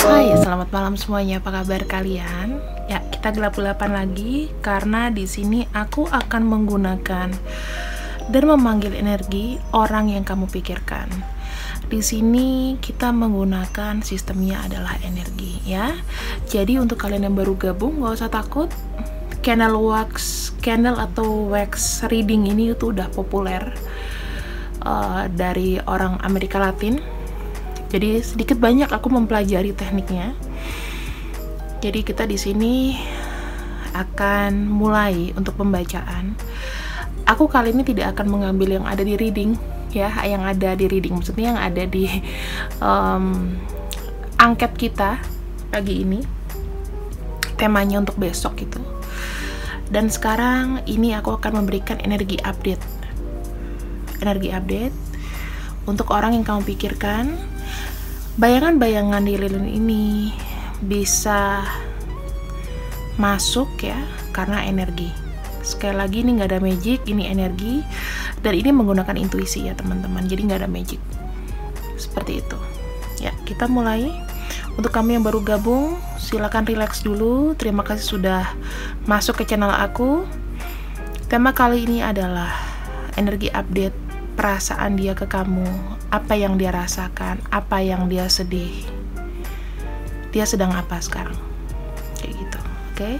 Hai, selamat malam semuanya. Apa kabar kalian? Ya, kita gelap-gelapan lagi karena di sini aku akan menggunakan dan memanggil energi orang yang kamu pikirkan. Di sini kita menggunakan sistemnya adalah energi, ya. Jadi untuk kalian yang baru gabung, gak usah takut. Candle atau wax reading ini itu udah populer dari orang Amerika Latin. Jadi sedikit banyak aku mempelajari tekniknya. Jadi kita di sini akan mulai untuk pembacaan. Aku kali ini tidak akan mengambil yang ada di reading, ya, yang ada di reading maksudnya yang ada di angket kita pagi ini. Temanya untuk besok gitu. Dan sekarang ini aku akan memberikan energi update. Energi update untuk orang yang kamu pikirkan. Bayangan-bayangan di lilin ini bisa masuk ya, karena energi. Sekali lagi ini nggak ada magic, ini energi, dan ini menggunakan intuisi ya teman-teman, jadi nggak ada magic. Seperti itu. Ya, kita mulai. Untuk kamu yang baru gabung, silakan relax dulu. Terima kasih sudah masuk ke channel aku. Tema kali ini adalah energi update perasaan dia ke kamu, apa yang dia rasakan, apa yang dia sedih, dia sedang apa sekarang, kayak gitu. Oke?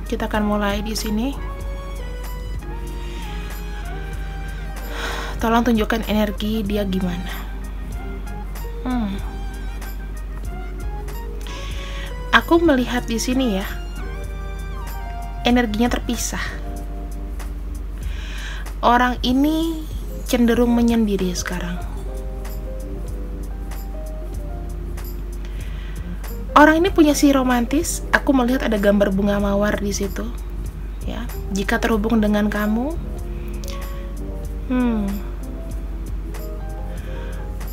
Kita akan mulai di sini. Tolong tunjukkan energi dia gimana. Aku melihat di sini ya, energinya terpisah. Orang ini cenderung menyendiri sekarang. Orang ini punya si romantis. Aku melihat ada gambar bunga mawar di situ. Ya, jika terhubung dengan kamu,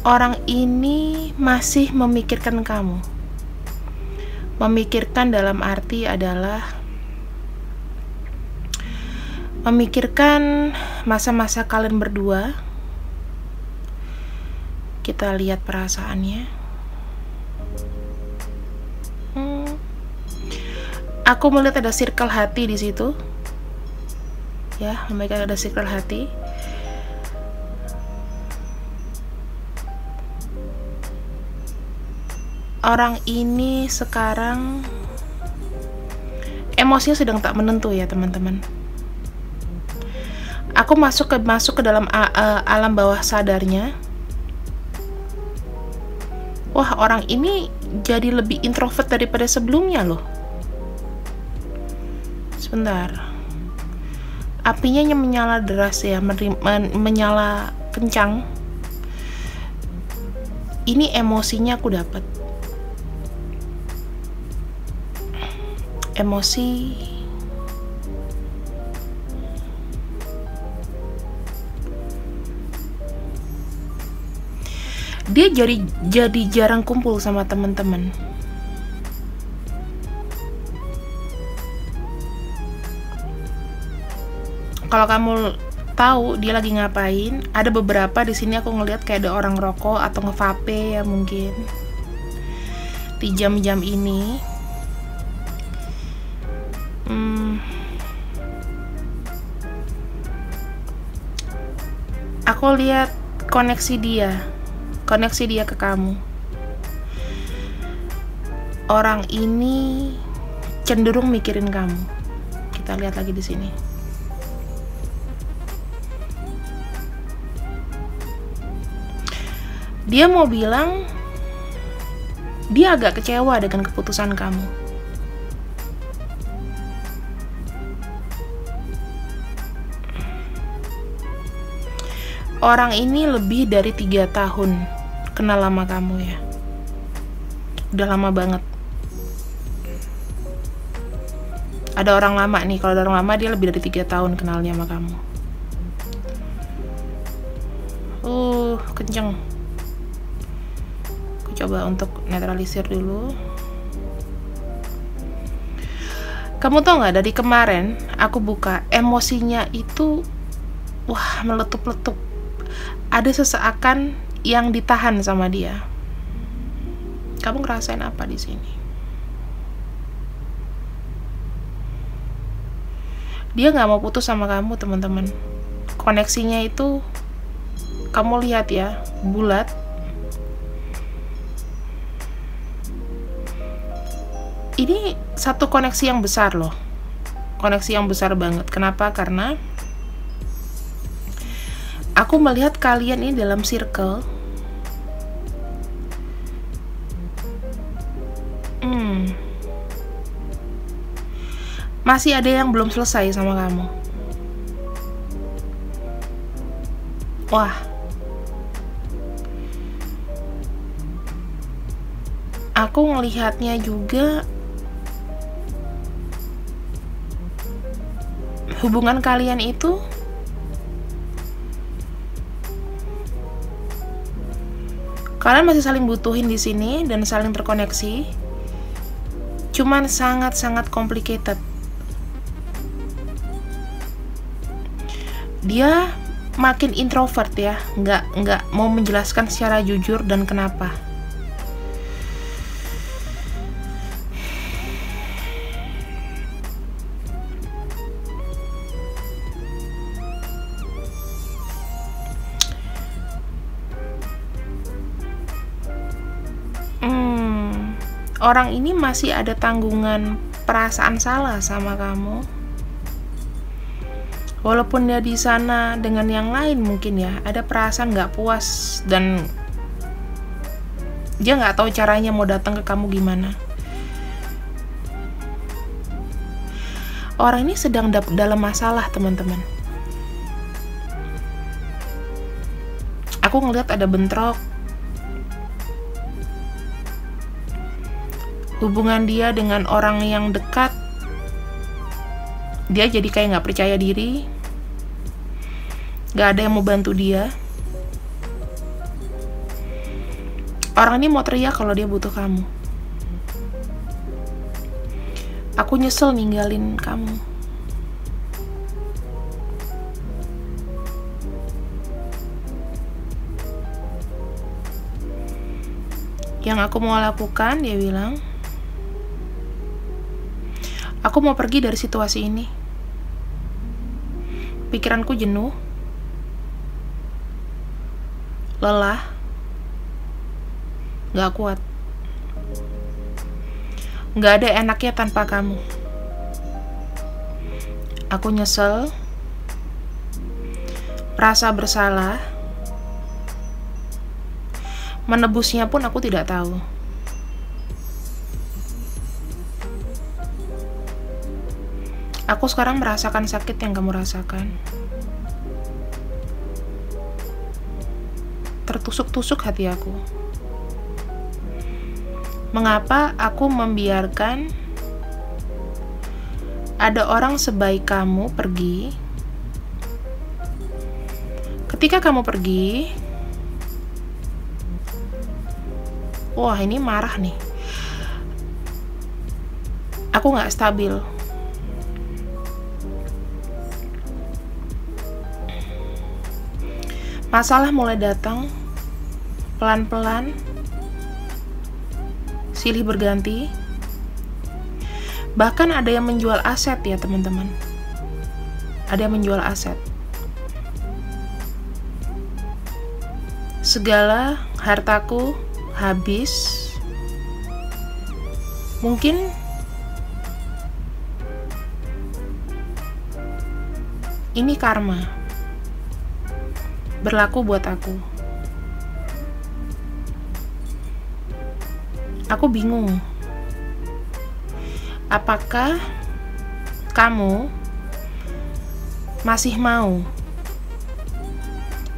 orang ini masih memikirkan kamu. Memikirkan dalam arti adalah memikirkan masa-masa kalian berdua. Kita lihat perasaannya. Aku melihat ada circle hati di situ. Ya, mereka ada circle hati. Orang ini sekarang emosinya sedang tak menentu ya teman-teman. Aku masuk ke dalam alam bawah sadarnya. Wah, orang ini jadi lebih introvert daripada sebelumnya loh. Sebentar. Apinya menyala deras ya, menyala kencang. Ini emosinya aku dapat. Emosi dia jadi jarang kumpul sama teman-teman. Kalau kamu tahu dia lagi ngapain, ada beberapa di sini aku ngelihat kayak ada orang rokok atau ngevape ya mungkin di jam-jam ini. Aku lihat koneksi dia ke kamu. Orang ini cenderung mikirin kamu. Kita lihat lagi di sini. Dia mau bilang dia agak kecewa dengan keputusan kamu. Orang ini lebih dari 3 tahun kenal lama kamu ya. Udah lama banget. Ada orang lama nih, kalau ada orang lama dia lebih dari 3 tahun kenalnya sama kamu. Kenceng. Aku coba untuk netralisir dulu. Kamu tau nggak, dari kemarin aku buka, emosinya itu wah meletup-letup. Ada seseakan yang ditahan sama dia. Kamu ngerasain apa di sini? Dia nggak mau putus sama kamu, teman-teman. Koneksinya itu kamu lihat ya, bulat. Ini satu koneksi yang besar loh. Koneksi yang besar banget. Kenapa? Karena aku melihat kalian ini dalam circle. Masih ada yang belum selesai sama kamu. Wah. Aku ngelihatnya juga hubungan kalian itu kalian masih saling butuhin di sini dan saling terkoneksi. Cuman sangat-sangat complicated. Dia makin introvert ya, nggak mau menjelaskan secara jujur dan kenapa. Orang ini masih ada tanggungan perasaan salah sama kamu. Walaupun dia di sana dengan yang lain mungkin ya, ada perasaan nggak puas dan dia nggak tahu caranya mau datang ke kamu gimana. Orang ini sedang dalam masalah, teman-teman. Aku ngeliat ada bentrok. Hubungan dia dengan orang yang dekat, dia jadi kayak nggak percaya diri, nggak ada yang mau bantu dia. Orang ini mau teriak kalau dia butuh kamu. Aku nyesel ninggalin kamu. Yang aku mau lakukan, dia bilang, aku mau pergi dari situasi ini. Pikiranku jenuh, lelah, gak kuat. Gak ada enaknya tanpa kamu. Aku nyesel, merasa bersalah, menebusnya pun aku tidak tahu. Aku sekarang merasakan sakit yang kamu rasakan. Tertusuk-tusuk hati aku. Mengapa aku membiarkan ada orang sebaik kamu pergi? Ketika kamu pergi, wah ini marah nih. Aku gak stabil. Masalah mulai datang, pelan-pelan, silih berganti. Bahkan ada yang menjual aset ya teman-teman. Ada yang menjual aset. Segala hartaku habis. Mungkin ini karma berlaku buat aku. Aku bingung. Apakah kamu masih mau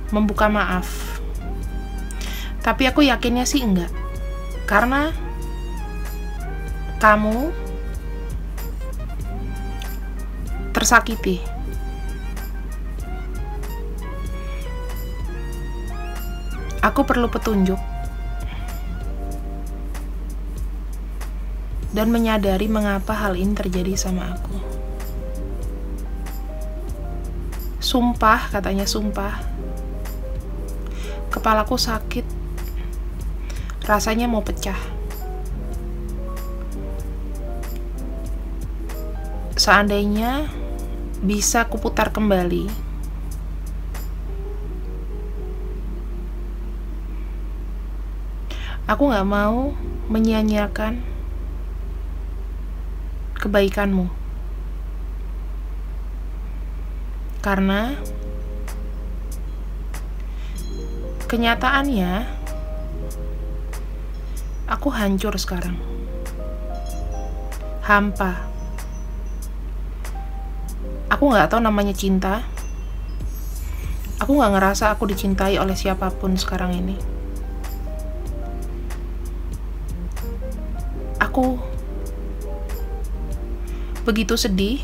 membuka maaf? Tapi aku yakinnya sih enggak. Karena kamu tersakiti. Aku perlu petunjuk. dan menyadari mengapa hal ini terjadi sama aku. Sumpah, katanya sumpah, kepalaku sakit, rasanya mau pecah. Seandainya bisa kuputar kembali, aku gak mau menyia-nyiakan kebaikanmu. Karena kenyataannya aku hancur sekarang. Hampa. Aku gak tahu namanya cinta. Aku gak ngerasa aku dicintai oleh siapapun sekarang ini. Aku begitu sedih.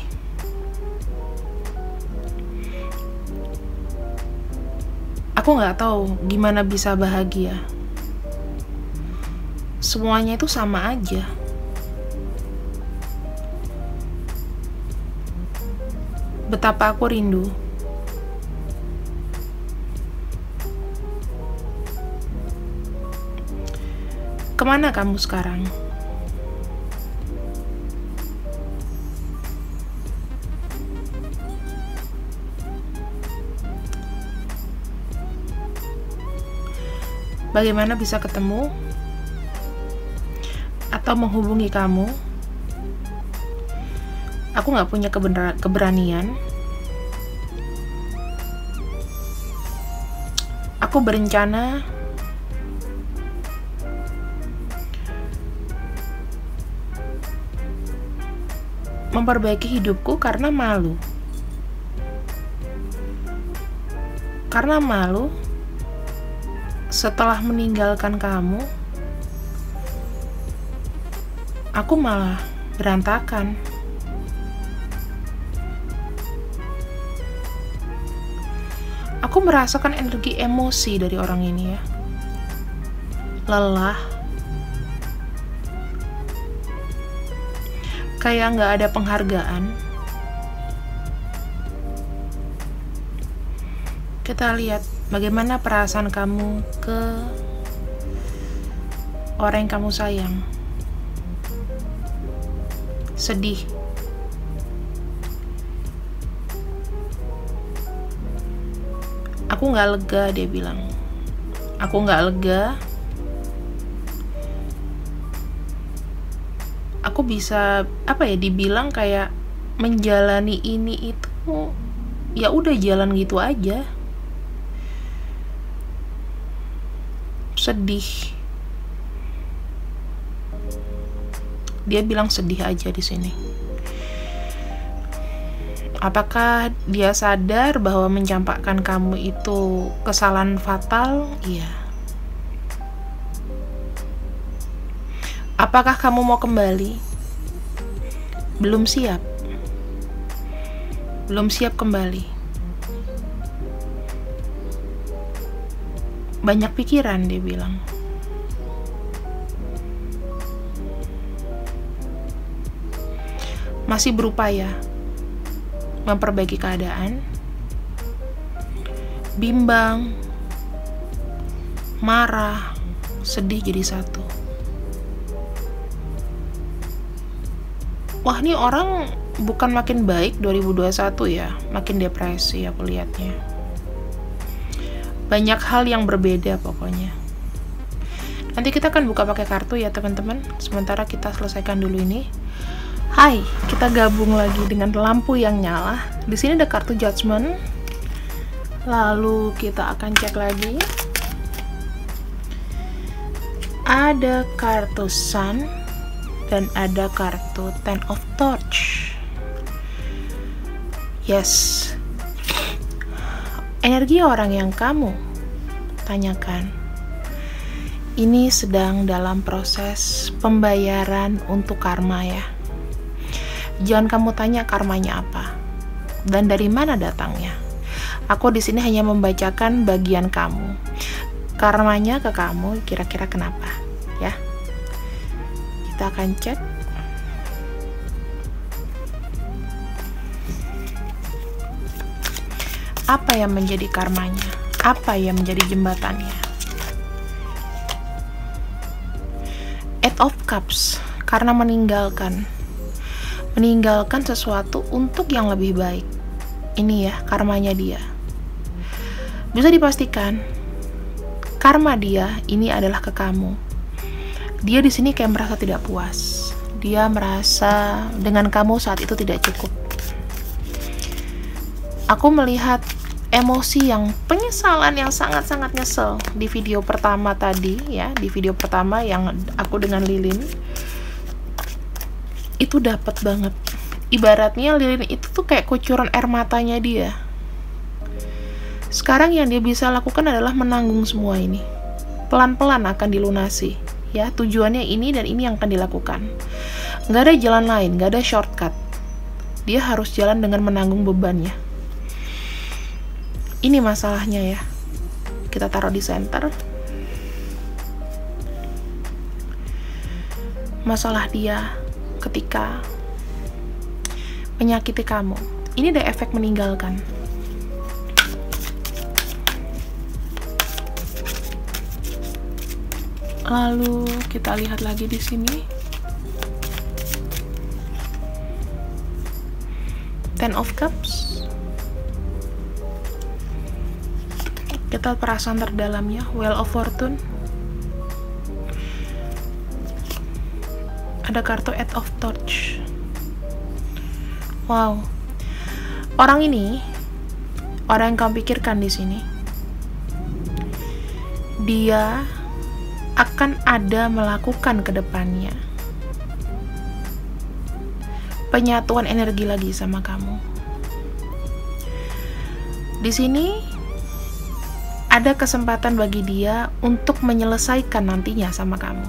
Aku gak tahu gimana bisa bahagia. Semuanya itu sama aja. Betapa aku rindu. Kemana kamu sekarang? Bagaimana bisa ketemu atau menghubungi kamu? Aku gak punya keberanian. Aku berencana memperbaiki hidupku karena malu. Karena malu setelah meninggalkan kamu, aku malah berantakan. Aku merasakan energi emosi dari orang ini ya. Lelah. Kayak nggak ada penghargaan. Kita lihat bagaimana perasaan kamu ke orang yang kamu sayang. Sedih. Aku nggak lega, dia bilang. Aku nggak lega. Aku bisa dibilang kayak menjalani ini itu ya udah jalan gitu aja. Sedih. Dia bilang sedih aja di sini. Apakah dia sadar bahwa mencampakkan kamu itu kesalahan fatal? Iya. Apakah kamu mau kembali? Belum siap. Belum siap kembali. Banyak pikiran, dia bilang. Masih berupaya memperbaiki keadaan, bimbang, marah, sedih jadi satu. Wah, ini orang bukan makin baik 2021 ya, makin depresi aku lihatnya. Banyak hal yang berbeda pokoknya. Nanti kita akan buka pakai kartu ya teman-teman. Sementara kita selesaikan dulu ini. Hai, kita gabung lagi dengan lampu yang nyala. Di sini ada kartu Judgment. Lalu kita akan cek lagi. Ada kartu Sun dan ada kartu Ten of Torch. Yes. Energi orang yang kamu tanyakan ini sedang dalam proses pembayaran untuk karma ya. Jangan kamu tanya karmanya apa dan dari mana datangnya. Aku di sini hanya membacakan bagian kamu. Karmanya ke kamu kira-kira kenapa, ya? Kita akan cek. Apa yang menjadi karmanya? Apa yang menjadi jembatannya? Eight of Cups, karena meninggalkan sesuatu untuk yang lebih baik. Ini ya karmanya dia. Bisa dipastikan karma dia ini adalah ke kamu. Dia di sini kayak merasa tidak puas. Dia merasa dengan kamu saat itu tidak cukup. Aku melihat emosi yang penyesalan yang sangat-sangat nyesel di video pertama tadi ya, di video pertama yang aku dengan Lilin itu dapat banget. Ibaratnya Lilin itu tuh kayak kucuran air matanya dia. Sekarang yang dia bisa lakukan adalah menanggung semua ini. Pelan-pelan akan dilunasi ya, tujuannya ini dan ini yang akan dilakukan. Nggak ada jalan lain, nggak ada shortcut. Dia harus jalan dengan menanggung bebannya. Ini masalahnya ya. Kita taruh di center. Masalah dia ketika menyakiti kamu. Ini ada efek meninggalkan. Lalu kita lihat lagi di sini. Ten of Cups. Kita perasaan terdalamnya, Wheel of Fortune. Ada kartu Eight of Torch. Wow. Orang ini, orang yang kamu pikirkan di sini, dia akan ada melakukan ke depannya penyatuan energi lagi sama kamu. Di sini ada kesempatan bagi dia untuk menyelesaikan nantinya sama kamu.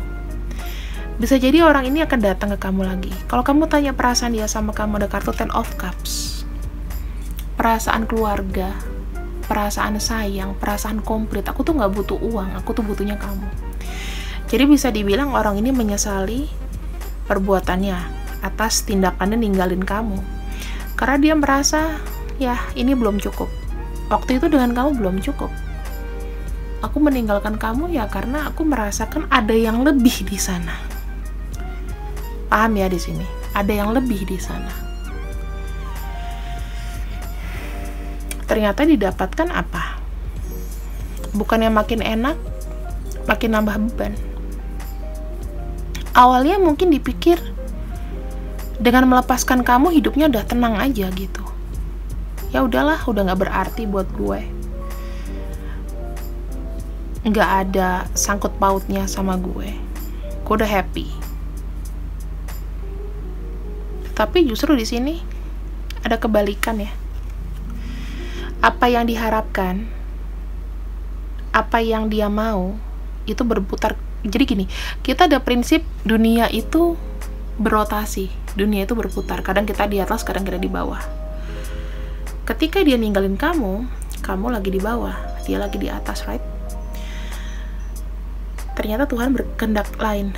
Bisa jadi orang ini akan datang ke kamu lagi. Kalau kamu tanya perasaan dia sama kamu, ada kartu Ten of Cups. Perasaan keluarga, perasaan sayang, perasaan komplit. Aku tuh nggak butuh uang, aku tuh butuhnya kamu. Jadi bisa dibilang orang ini menyesali perbuatannya atas tindakannya ninggalin kamu. Karena dia merasa, ya ini belum cukup. Waktu itu dengan kamu belum cukup. Aku meninggalkan kamu ya karena aku merasakan ada yang lebih di sana. Paham ya di sini? Ada yang lebih di sana. Ternyata didapatkan apa? Bukannya makin enak, makin nambah beban. Awalnya mungkin dipikir dengan melepaskan kamu hidupnya udah tenang aja gitu. Ya udahlah, udah nggak berarti buat gue. Nggak ada sangkut pautnya sama gue udah happy. Tapi justru di sini ada kebalikan ya. Apa yang diharapkan, apa yang dia mau, itu berputar. Jadi gini, kita ada prinsip dunia itu berotasi, dunia itu berputar. Kadang kita di atas, kadang kita di bawah. Ketika dia ninggalin kamu, kamu lagi di bawah, dia lagi di atas, right? Ternyata Tuhan berkehendak lain.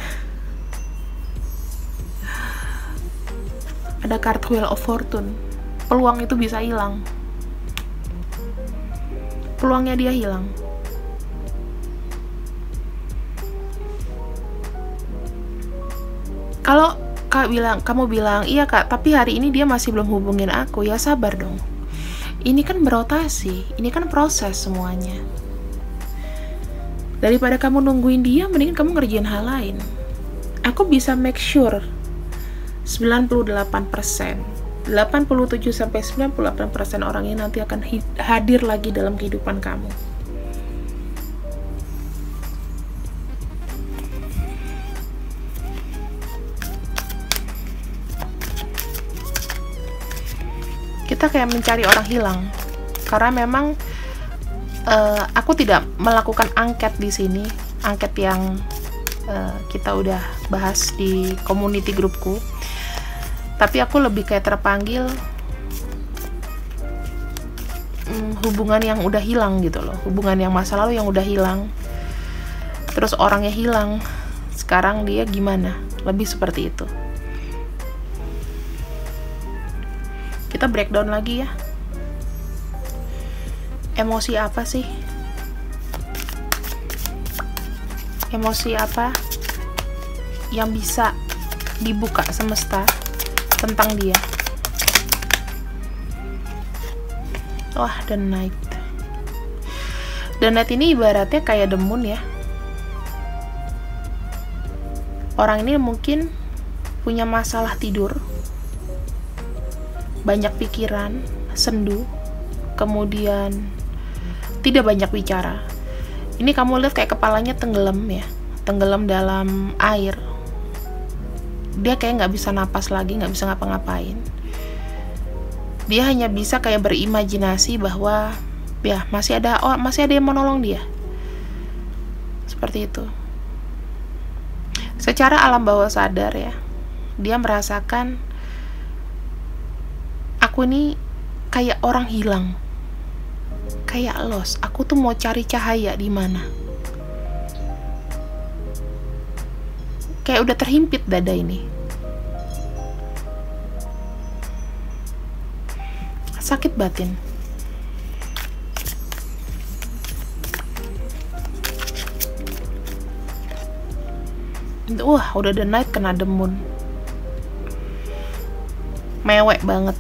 Ada kartu Wheel of Fortune. Peluang itu bisa hilang. Peluangnya dia hilang. Kalau kamu bilang, iya kak, tapi hari ini dia masih belum hubungin aku, ya sabar dong. Ini kan berotasi, ini kan proses semuanya. Daripada kamu nungguin dia, mendingan kamu ngerjain hal lain. Aku bisa make sure 98%, 87-98% orang ini nanti akan hadir lagi dalam kehidupan kamu. Kita kayak mencari orang hilang, karena memang aku tidak melakukan angket di sini, angket yang kita udah bahas di community grupku. Tapi aku lebih kayak terpanggil hubungan yang udah hilang gitu loh, hubungan yang masa lalu yang udah hilang, terus orangnya hilang, sekarang dia gimana, lebih seperti itu. Kita breakdown lagi ya. Emosi apa sih? Emosi apa yang bisa dibuka semesta tentang dia? Wah, The Knight. The Knight ini ibaratnya kayak The Moon ya. Orang ini mungkin punya masalah tidur, banyak pikiran, sendu, kemudian tidak banyak bicara. Ini kamu lihat kayak kepalanya tenggelam ya, tenggelam dalam air. Dia kayak nggak bisa napas lagi, nggak bisa ngapa-ngapain. Dia hanya bisa kayak berimajinasi bahwa ya masih ada yang menolong dia. Seperti itu. Secara alam bawah sadar ya, dia merasakan aku ini kayak orang hilang, kayak lost. Aku tuh mau cari cahaya di mana. Kayak udah terhimpit dada ini. Sakit batin. Wah, udah The Knight kena The Moon. Mewek banget.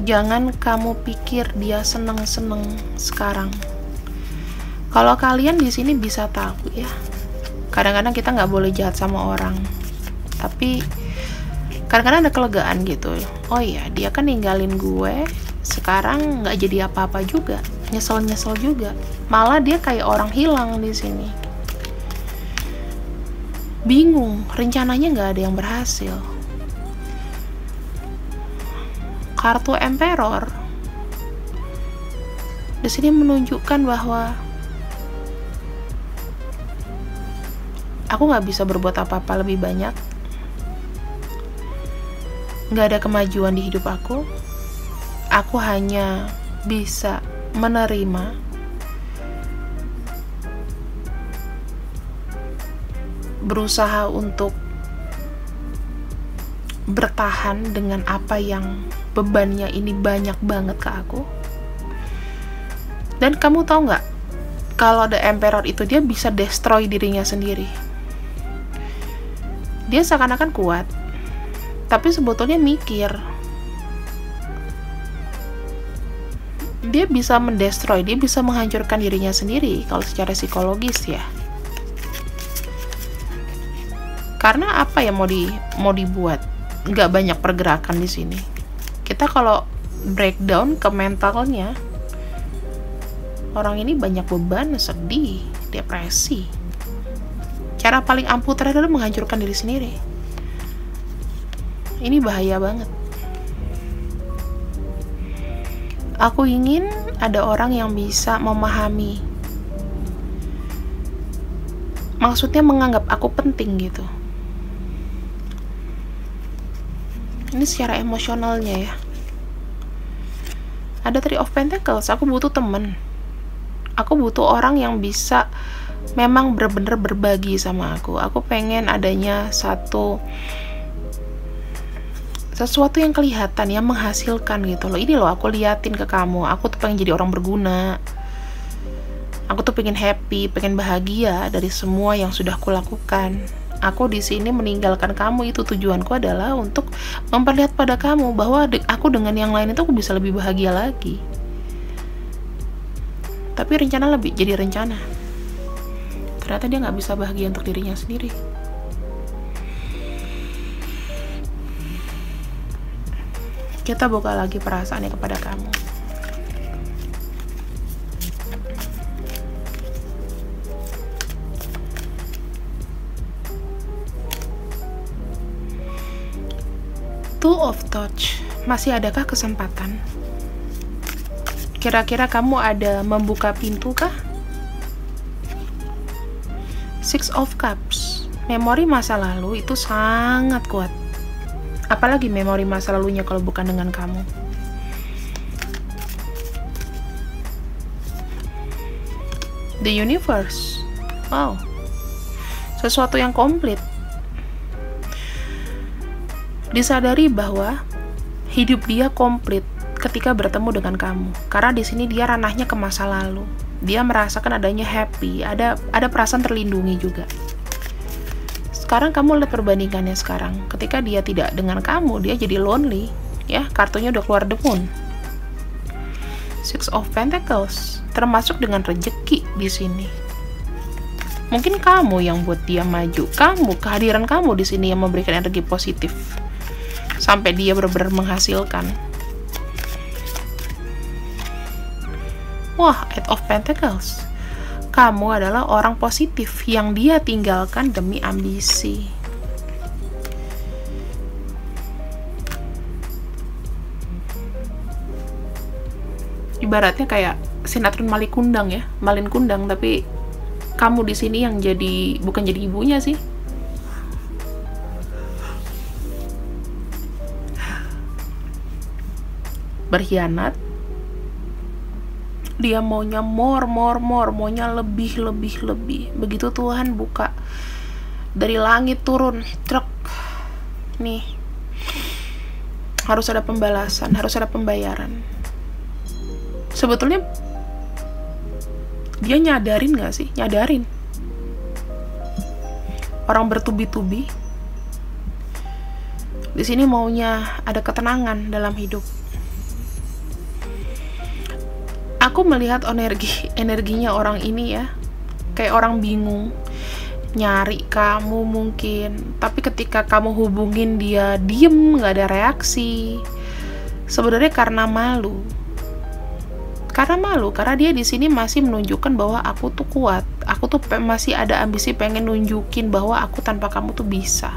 Jangan kamu pikir dia seneng-seneng sekarang. Kalau kalian di sini bisa tahu ya, kadang-kadang kita nggak boleh jahat sama orang, tapi kadang-kadang ada kelegaan gitu. Oh iya, dia kan ninggalin gue, sekarang nggak jadi apa-apa juga, nyesel-nyesel juga. Malah dia kayak orang hilang di sini. Bingung, rencananya nggak ada yang berhasil. Kartu Emperor di sini menunjukkan bahwa aku nggak bisa berbuat apa-apa lebih banyak. Nggak ada kemajuan di hidup aku. Aku hanya bisa menerima, berusaha untuk bertahan dengan apa yang bebannya ini banyak banget ke aku. Dan kamu tahu nggak, kalau The Emperor itu dia bisa destroy dirinya sendiri. Dia seakan-akan kuat, tapi sebetulnya mikir. Dia bisa mendestroy, dia bisa menghancurkan dirinya sendiri kalau secara psikologis ya. Karena apa yang mau dibuat? Nggak banyak pergerakan di sini. Kita kalau breakdown ke mentalnya, orang ini banyak beban, sedih, depresi. Cara paling ampuh terakhir adalah menghancurkan diri sendiri. Ini bahaya banget. Aku ingin ada orang yang bisa memahami. Maksudnya menganggap aku penting gitu. Ini secara emosionalnya ya. Ada Three of Pentacles, aku butuh temen. Aku butuh orang yang bisa memang benar-benar berbagi sama aku. Aku pengen adanya sesuatu yang kelihatan, yang menghasilkan gitu loh. Ini loh aku liatin ke kamu. Aku tuh pengen jadi orang berguna. Aku tuh pengen happy, pengen bahagia dari semua yang sudah aku lakukan. Aku di sini meninggalkan kamu, itu tujuanku adalah untuk memperlihat pada kamu bahwa aku dengan yang lain itu aku bisa lebih bahagia lagi. Tapi rencana jadi rencana. Ternyata dia nggak bisa bahagia untuk dirinya sendiri. Kita buka lagi perasaannya kepada kamu. Two of Touch, masih adakah kesempatan? Kira-kira kamu ada membuka pintu kah? Six of Cups, memori masa lalu itu sangat kuat. Apalagi memori masa lalunya kalau bukan dengan kamu. The Universe, wow, sesuatu yang komplit. Disadari bahwa hidup dia komplit ketika bertemu dengan kamu. Karena di sini dia ranahnya ke masa lalu. Dia merasakan adanya happy, ada perasaan terlindungi juga. Sekarang kamu lihat perbandingannya sekarang. Ketika dia tidak dengan kamu, dia jadi lonely, ya. Kartunya udah keluar the moon. Six of Pentacles, termasuk dengan rejeki di sini. Mungkin kamu yang buat dia maju. Kehadiran kamu di sini yang memberikan energi positif sampai dia benar-benar menghasilkan. Wah, Eight of Pentacles. Kamu adalah orang positif yang dia tinggalkan demi ambisi. Ibaratnya kayak sinetron Malin Kundang, tapi kamu di sini yang bukan jadi ibunya sih. Berkhianat. Dia maunya more, maunya lebih. Begitu Tuhan buka dari langit turun, truk. Nih. Harus ada pembalasan, harus ada pembayaran. Sebetulnya dia nyadarin gak sih? Nyadarin. Orang bertubi-tubi. Di sini maunya ada ketenangan dalam hidup. Aku melihat energinya orang ini ya, kayak orang bingung, nyari kamu mungkin. Tapi ketika kamu hubungin dia diem, gak ada reaksi. Sebenarnya karena malu. Karena dia di sini masih menunjukkan bahwa aku tuh kuat. Aku tuh masih ada ambisi pengen nunjukin bahwa aku tanpa kamu tuh bisa.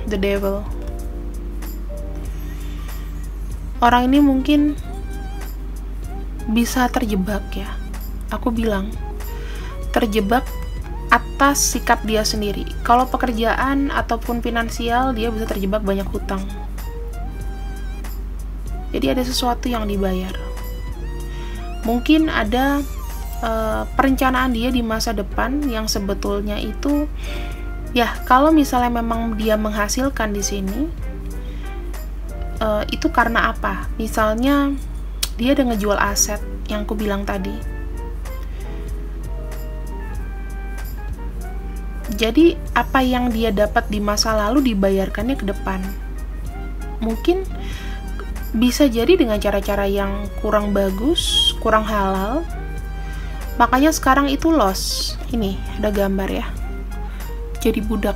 The Devil. Orang ini mungkin bisa terjebak ya. Aku bilang terjebak atas sikap dia sendiri. Kalau pekerjaan ataupun finansial, dia bisa terjebak banyak hutang. Jadi ada sesuatu yang dibayar. Mungkin ada perencanaan dia di masa depan yang sebetulnya itu, ya kalau misalnya memang dia menghasilkan di sini, itu karena apa? Misalnya dia ada ngejual aset yang aku bilang tadi. Jadi apa yang dia dapat di masa lalu dibayarkannya ke depan. Mungkin bisa jadi dengan cara-cara yang kurang bagus, kurang halal. Makanya sekarang itu loss. Ini ada gambar ya. Jadi budak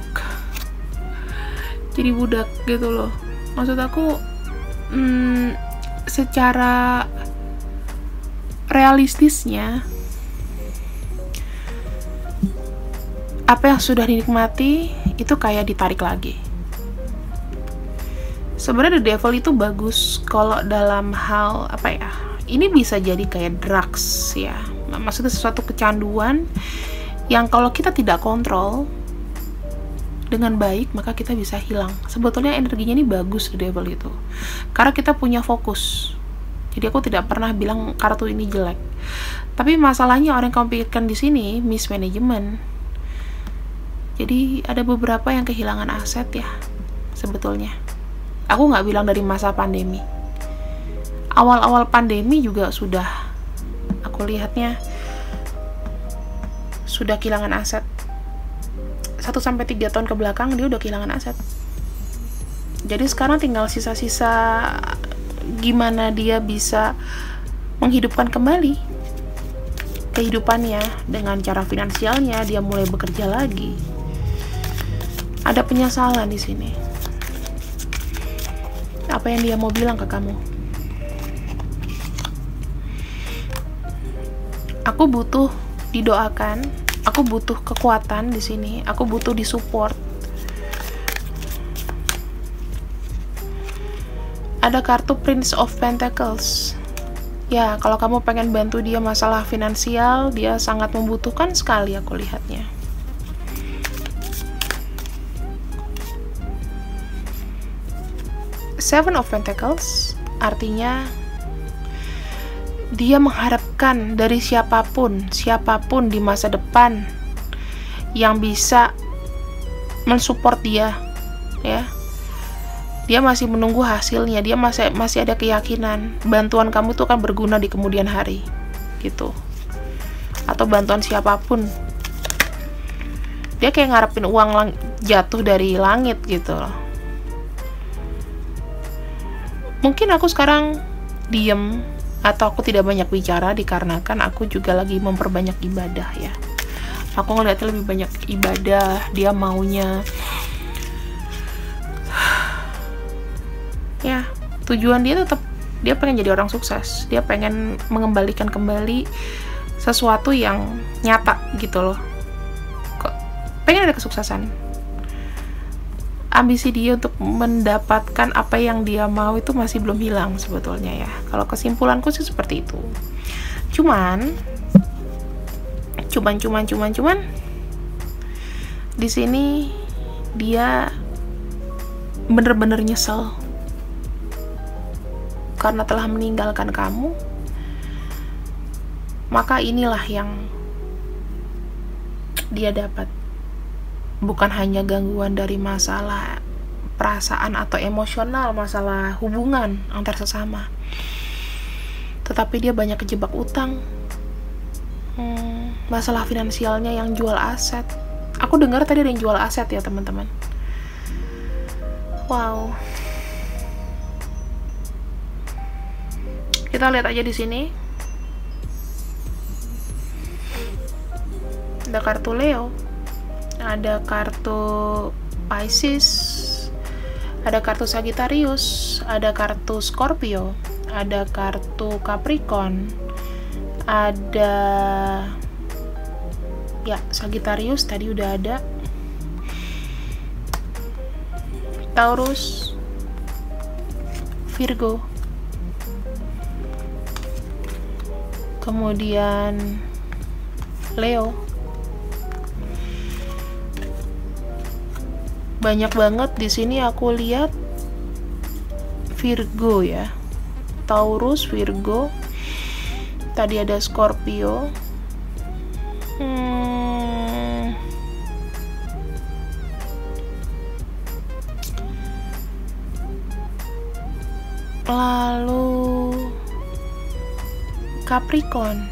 gitu loh. Maksud aku secara realistisnya, apa yang sudah dinikmati itu kayak ditarik lagi. Sebenarnya The Devil itu bagus kalau dalam hal apa ya, ini bisa jadi kayak drugs ya, maksudnya sesuatu kecanduan yang kalau kita tidak kontrol dengan baik maka kita bisa hilang. Sebetulnya energinya ini bagus The Devil itu, karena kita punya fokus. Jadi aku tidak pernah bilang kartu ini jelek, tapi masalahnya orang yang kamu pikirkan di sini mismanagement. Jadi ada beberapa yang kehilangan aset ya sebetulnya. Aku nggak bilang dari masa pandemi. Awal-awal pandemi juga sudah, aku lihatnya sudah kehilangan aset. 1-3 tahun ke belakang dia udah kehilangan aset. Jadi sekarang tinggal sisa-sisa gimana dia bisa menghidupkan kembali kehidupannya dengan cara finansialnya. Dia mulai bekerja lagi. Ada penyesalan di sini. Apa yang dia mau bilang ke kamu? Aku butuh didoakan, aku butuh kekuatan di sini, aku butuh disupport. Ada kartu Prince of Pentacles. Ya, kalau kamu pengen bantu dia masalah finansial, dia sangat membutuhkan sekali aku lihatnya. Seven of Pentacles artinya dia mengharapkan dari siapapun di masa depan yang bisa mensupport dia, ya. Dia masih menunggu hasilnya, dia masih ada keyakinan bantuan kamu tuh akan berguna di kemudian hari, gitu. Atau bantuan siapapun. Dia kayak ngarepin uang jatuh dari langit gitu loh. Mungkin aku sekarang diem atau aku tidak banyak bicara dikarenakan aku juga lagi memperbanyak ibadah, ya. Aku ngeliatnya lebih banyak ibadah, dia maunya ya, tujuan dia tetap, dia pengen jadi orang sukses, dia pengen mengembalikan kembali sesuatu yang nyata gitu loh. Kok pengen ada kesuksesan, ambisi dia untuk mendapatkan apa yang dia mau itu masih belum hilang sebetulnya, ya. Kalau kesimpulanku sih seperti itu. Cuman di sini dia bener-bener nyesel karena telah meninggalkan kamu. Maka inilah yang dia dapat, bukan hanya gangguan dari masalah perasaan atau emosional, masalah hubungan antar sesama, tetapi dia banyak kejebak utang, masalah finansialnya yang jual aset. Aku dengar tadi ada yang jual aset, ya teman-teman. Wow. Kita lihat aja di sini. Ada kartu Leo, ada kartu Pisces, ada kartu Sagittarius, ada kartu Scorpio, ada kartu Capricorn, ada ya Sagittarius tadi udah ada, Taurus, Virgo, kemudian Leo. Banyak banget di sini aku lihat Virgo, ya. Taurus, Virgo. Tadi ada Scorpio. Lalu Capricorn.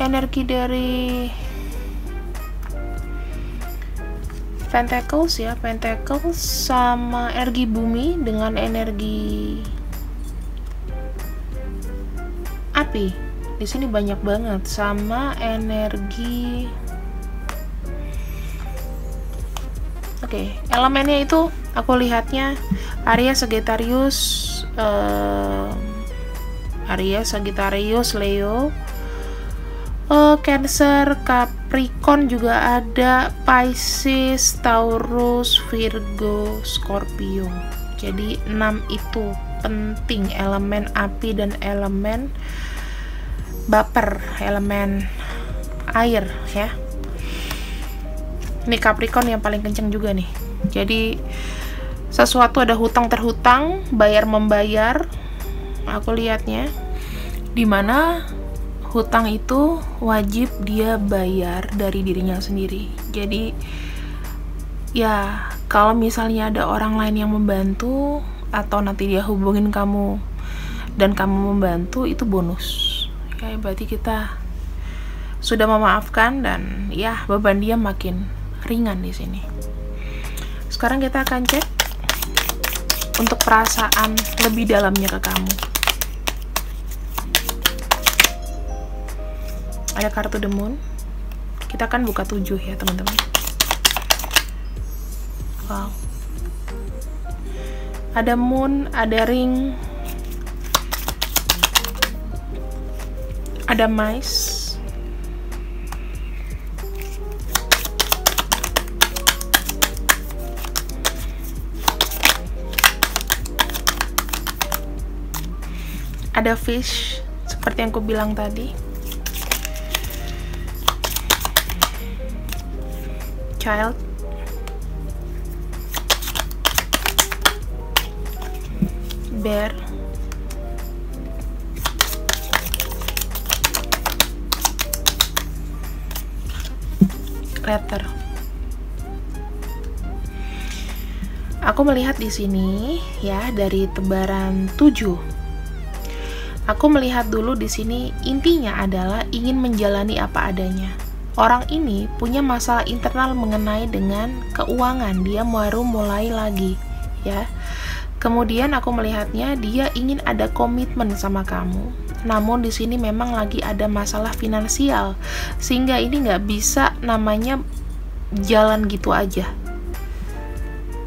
Energi dari Pentacles, ya, Pentacles sama energi bumi dengan energi api. Di sini banyak banget, sama energi. Oke, elemennya itu aku lihatnya Aries, Sagittarius, Leo, Cancer, Capricorn juga ada, Pisces, Taurus, Virgo, Scorpio. Jadi 6 itu penting, elemen api dan elemen baper, elemen air, ya. Ini Capricorn yang paling kenceng juga nih. Jadi sesuatu ada hutang terhutang, bayar membayar. Aku lihatnya dimana hutang itu wajib dia bayar dari dirinya sendiri. Jadi ya, kalau misalnya ada orang lain yang membantu atau nanti dia hubungin kamu dan kamu membantu, itu bonus. Ya, berarti kita sudah memaafkan dan ya beban dia makin ringan di sini. Sekarang kita akan cek untuk perasaan lebih dalamnya ke kamu. Ada kartu The Moon. Kita akan buka 7 ya teman-teman. Wow. Ada Moon, ada Ring, ada Mice, ada Fish, seperti yang aku bilang tadi, Child, Bear, letter. Aku melihat di sini ya dari tebaran 7. Aku melihat dulu di sini intinya adalah ingin menjalani apa adanya. Orang ini punya masalah internal mengenai dengan keuangan, dia baru mulai lagi ya. Kemudian aku melihatnya dia ingin ada komitmen sama kamu. Namun di sini memang lagi ada masalah finansial sehingga ini nggak bisa namanya jalan gitu aja.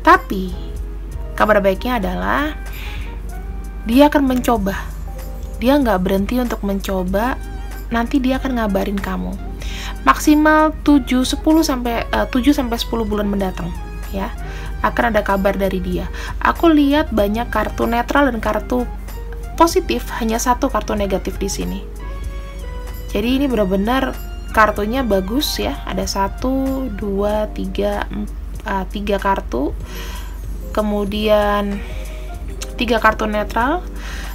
Tapi kabar baiknya adalah dia akan mencoba. Dia nggak berhenti untuk mencoba. Nanti dia akan ngabarin kamu. Maksimal 7 sampai 10 bulan mendatang, ya. Akan ada kabar dari dia. Aku lihat banyak kartu netral dan kartu positif, hanya satu kartu negatif di sini. Jadi ini benar-benar kartunya bagus ya. Ada 1, 2, 3, 3 kartu, kemudian 3 kartu netral,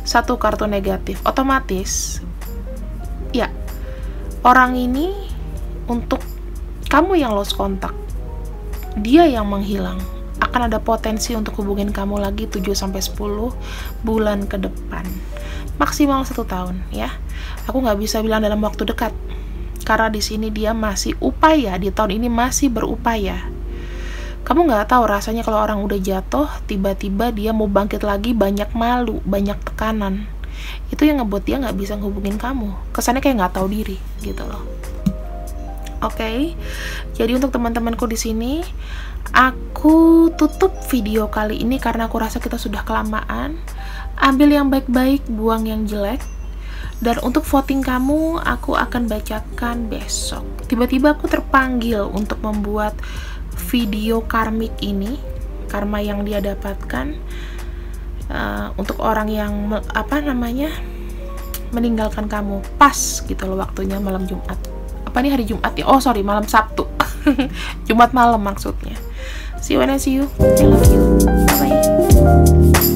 1 kartu negatif. Otomatis ya, orang ini untuk kamu yang lost kontak, dia yang menghilang, akan ada potensi untuk hubungin kamu lagi 7-10 bulan ke depan, maksimal 1 tahun ya. Aku nggak bisa bilang dalam waktu dekat, karena di sini dia masih upaya, di tahun ini masih berupaya. Kamu nggak tahu rasanya kalau orang udah jatuh, tiba-tiba dia mau bangkit lagi, banyak malu, banyak tekanan. Itu yang ngebuat dia nggak bisa ngehubungin kamu. Kesannya kayak nggak tahu diri, gitu loh. Oke, jadi untuk teman-temanku di sini, aku tutup video kali ini karena aku rasa kita sudah kelamaan. Ambil yang baik-baik, buang yang jelek. Dan untuk voting kamu, aku akan bacakan besok. Tiba-tiba aku terpanggil untuk membuat video karmik ini, karma yang dia dapatkan untuk orang yang meninggalkan kamu pas gitu loh waktunya malam Jumat. Apa nih hari Jumat ya? Oh sorry, malam Sabtu. Jumat malam maksudnya. See you when I see you. I love you. Bye bye.